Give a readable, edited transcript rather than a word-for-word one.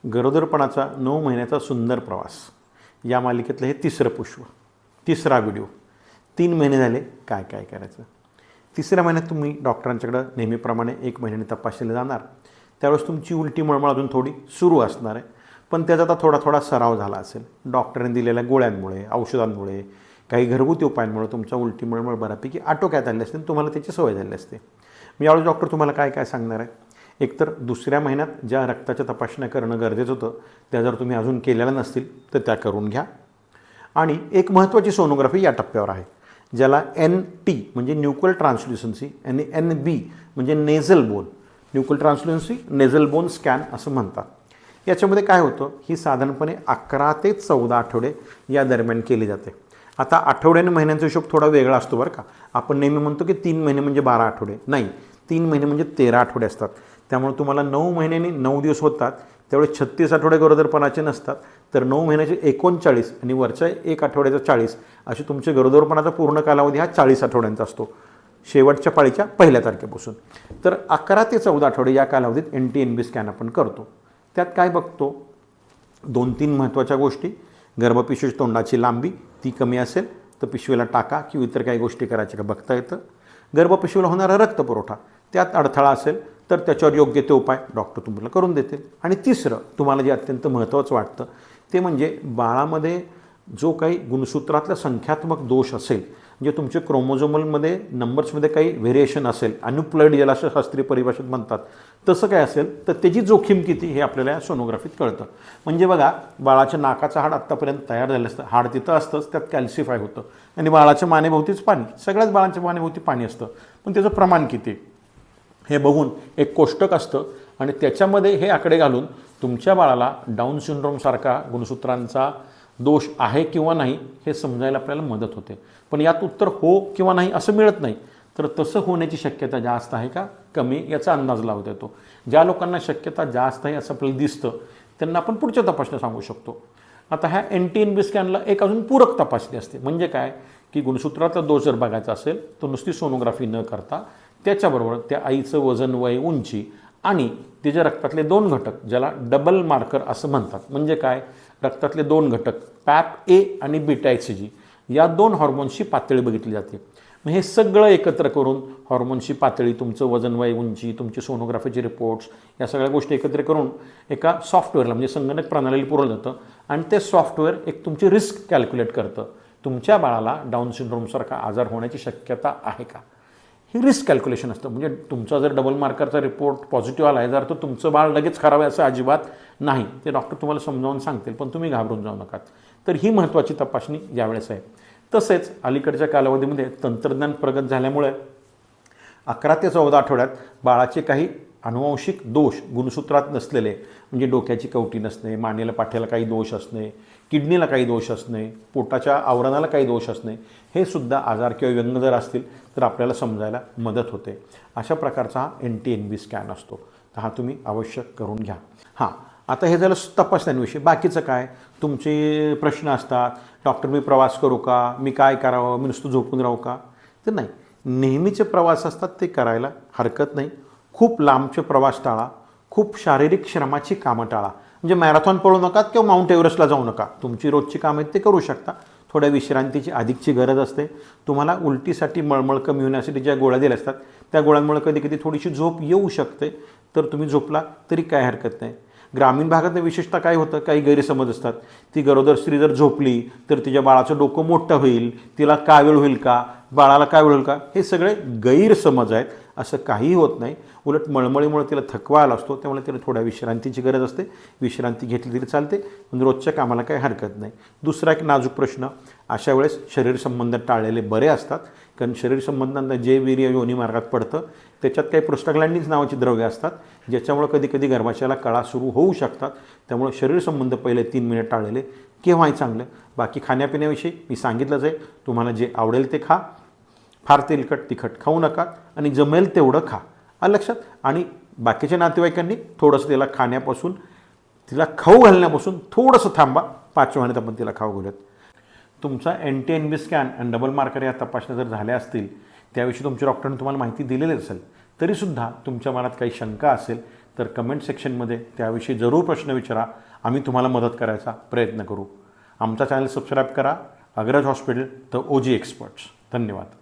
गरोदरपणाचा 9 महिन्याचा सुंदर प्रवास या मालिकेतलं हे तिसरं पुष्प, तिसरा व्हिडिओ. 3 महिने झाले, काय काय करायचं. तिसऱ्या महिन्यात तुम्ही डॉक्टरांच्याकडं नेहमीप्रमाणे 1 महिन्याने तपासले जाणार. त्यावेळेस तुमची उलटी मळमळ अजून थोडी सुरू असणार आहे, पण त्याचा आता थोडा थोडा सराव झाला असेल. डॉक्टरांनी दिलेल्या गोळ्यांमुळे, औषधांमुळे, काही घरगुती उपायांमुळे तुमचा उलटी मळमळ बऱ्यापैकी आटोक्यात आली असते, तुम्हाला त्याची सवय झाली असते. मी यावेळेस डॉक्टर तुम्हाला काय काय सांगणार आहे. एकतर दुसऱ्या महिन्यात ज्या रक्ताच्या तपासण्या करणं गरजेचं होतं त्या जर तुम्ही अजून केलेल्या नसतील तर त्या करून घ्या. आणि एक महत्त्वाची सोनोग्राफी या टप्प्यावर आहे, ज्याला NT म्हणजे न्यूक्लियर ट्रान्सल्युसन्सी आणि NB म्हणजे nasal bone, nuclear translucency nasal bone scan असं म्हणतात. याच्यामध्ये काय होतं, ही साधारणपणे 11 ते 14 आठवडे या दरम्यान केली जाते. आता आठवड्याने महिन्यांचा हिशोब थोडा वेगळा असतो बरं का. आपण नेहमी म्हणतो की 3 महिने म्हणजे 12 आठवडे, नाही, 3 महिने म्हणजे 13 आठवडे असतात. त्यामुळे तुम्हाला 9 महिन्यांनी 9 दिवस होतात, त्यावेळेस 36 आठवडे गरोदरपणाचे नसतात, तर 9 महिन्याचे 39 आणि वरच्या 1 आठवड्याचा 40 असे तुमचे गरोदरपणाचा पूर्ण कालावधी हा 40 आठवड्यांचा असतो, शेवटच्या पाळीच्या पहिल्या तारखेपासून. तर 11 ते 14 आठवडे या कालावधीत NT-NB स्कॅन आपण करतो. त्यात काय बघतो, 2-3 महत्त्वाच्या गोष्टी. गर्भपिशवीची तोंडाची लांबी ती कमी असेल तर पिशवीला टाका किंवा इतर काही गोष्टी करायच्या का बघता येतं. गर्भपिशवीला होणारा रक्तपुरवठा, त्यात अडथळा असेल तर त्याच्यावर योग्य ते उपाय डॉक्टर तुम्हाला करून देतील. आणि तिसरं तुम्हाला जे अत्यंत महत्त्वाचं वाटतं ते म्हणजे बाळामध्ये जो काही गुणसूत्रातला संख्यात्मक दोष असेल, म्हणजे तुमचे क्रोमोझोमलमध्ये नंबर्समध्ये काही व्हेरिएशन असेल, अनुप्लॉइड ज्याला असं शास्त्रीय परिभाषेत म्हणतात, तसं काय असेल तर त्याची जोखीम किती हे आपल्याला या सोनोग्राफीत कळतं. म्हणजे बघा, बाळाच्या नाकाचं हाड आत्तापर्यंत तयार झालं असतं, हाड तिथं असतंच, त्यात कॅल्सिफाय होतं आणि बाळाच्या मानेभोवतीच पाणी, सगळ्याच बाळांच्या मानेभोवती पाणी असतं, पण त्याचं प्रमाण किती हे बघून एक कोष्टक असतं आणि त्याच्यामध्ये हे आकडे घालून तुमच्या बाळाला डाऊन सिंड्रोमसारखा गुणसूत्रांचा दोष आहे किंवा नाही हे समजायला आपल्याला मदत होते. पण यात उत्तर हो किंवा नाही असं मिळत नाही, तर तसं होण्याची शक्यता जास्त आहे का कमी याचा अंदाज लावता येतो. ज्या लोकांना शक्यता जास्त आहे असं आपल्याला दिसतं त्यांना आपण पुढच्या तपासण्या सांगू शकतो. आता ह्या NT-NB स्कॅनला एक अजून पूरक तपासणी असते. म्हणजे काय की गुणसूत्रातला दोष जर बघायचा असेल तर नुसती सोनोग्राफी न करता त्याच्याबरोबर त्या आईचं वजन, वय, उंची आणि तिच्या रक्तातले 2 घटक ज्याला डबल मार्कर असं म्हणतात. म्हणजे काय, रक्तातले 2 घटक PAP-A आणि बीटा-HCG या 2 हॉर्मोन्सची पातळी बघितली जाते. मग हे सगळं एकत्र करून हॉर्मोन्सची पातळी, तुमचं वजन, वय, उंची, तुमची सोनोग्राफीचे रिपोर्ट्स, या सगळ्या गोष्टी एकत्र करून एका सॉफ्टवेअरला म्हणजे संगणक प्रणालीला पुरवलं जातं आणि ते सॉफ्टवेअर एक तुमची रिस्क कॅल्क्युलेट करतं. तुमच्या बाळाला डाऊन सिंड्रोमसारखा आजार होण्याची शक्यता आहे का, ही रिस्क कॅल्क्युलेशन असतं. म्हणजे तुमचा जर डबल मार्करचा रिपोर्ट पॉझिटिव्ह आला आहे जर तर तुमचं बाळ लगेच खराब आहे असं अजिबात नाही, ते डॉक्टर तुम्हाला समजावून सांगतील, पण तुम्ही घाबरून जाऊ नका. तर ही महत्त्वाची तपासणी यावेळेस आहे. तसेच अलीकडच्या कालावधीमध्ये तंत्रज्ञान प्रगत झाल्यामुळे 11 ते 14 आठवड्यात बाळाचे काही अनुवांशिक दोष गुणसूत्रात नसलेले, म्हणजे डोक्याची कवटी नसणे, मानेला पाठ्याला काही दोष असणे, किडनीला काही दोष असणे, पोटाच्या आवरणाला काही दोष असणे, हे सुद्धा आजार किंवा व्यंग जर असतील तर आपल्याला समजायला मदत होते. अशा प्रकारचा हा NT-NB स्कॅन असतो. तर हा तुम्ही अवश्य करून घ्या. हां, आता हे झालं तपासण्यांविषयी. बाकीचं काय, तुमचे प्रश्न असतात, डॉक्टर मी प्रवास करू का, मी काय करावं, मी नुसतं झोपून राहू का, तर नाही, नेहमीचे प्रवास असतात ते करायला हरकत नाही. खूप लांबचे प्रवास टाळा, खूप शारीरिक श्रमाची कामं टाळा. म्हणजे मॅरेथॉन पळू नका किंवा माउंट एव्हरेस्टला जाऊ नका. तुमची रोजची कामं आहेत ते करू शकता. थोड्या विश्रांतीची अधिकची गरज असते. तुम्हाला उलटीसाठी, मळमळ कमी होण्यासाठी ज्या गोळ्या दिल्या असतात त्या गोळ्यांमुळे कधी कधी थोडीशी झोप येऊ शकते, तर तुम्ही झोपला तरी काय हरकत नाही. ग्रामीण भागात विशेषतः काय होतं, काही गैरसमज असतात. ती गरोदर स्त्री जर झोपली तर तिच्या बाळाचं डोकं मोठं होईल, तिला कावीळ होईल का, बाळाला कावीळ होईल का, हे सगळे गैरसमज आहेत. असं काहीही होत नाही. उलट मळमळीमुळे तिला थकवा आला असतो, त्यामुळे तिला थोड्या विश्रांतीची गरज असते. विश्रांती घेतली तरी चालते, पण रोजच्या कामाला काही हरकत नाही. दुसरा एक नाजूक प्रश्न, अशा वेळेस शरीर संबंध टाळलेले बरे असतात. कारण शरीर संबंधांना जे वीर्य योनी मार्गात पडतं त्याच्यात काही प्रोस्टाग्लॅंडिन्स नावाची द्रव्ये असतात, ज्याच्यामुळे कधी कधी गर्भाशयाला कळा सुरू होऊ शकतात. त्यामुळे शरीर संबंध पहिले 3 महिने टाळलेले केव्हाही चांगलं. बाकी खाण्यापिण्याविषयी मी सांगितलंच आहे, तुम्हाला जे आवडेल ते खा, फार तेलकट तिखट खाऊ नका आणि जमेल तेवढं खा, आलं लक्षात. आणि बाकीच्या नातेवाईकांनी थोडंसं तिला खाण्यापासून, तिला खाऊ घालण्यापासून थोडंसं थांबा. 5व्या महिन्यात आपण तिला खाऊ घालूयात. तुमचा NT-NB स्कॅन आणि डबल मार्कर या तपासण्या जर झाल्या असतील, त्याविषयी तुमच्या डॉक्टरने तुम्हाला माहिती दिलेली असेल, तरीसुद्धा तुमच्या मनात काही शंका असेल तर कमेंट सेक्शनमध्ये त्याविषयी जरूर प्रश्न विचारा. आम्ही तुम्हाला मदत करायचा प्रयत्न करू. आमचा चॅनल सबस्क्राईब करा. अग्रज हॉस्पिटल द OG एक्सपर्ट्स. धन्यवाद.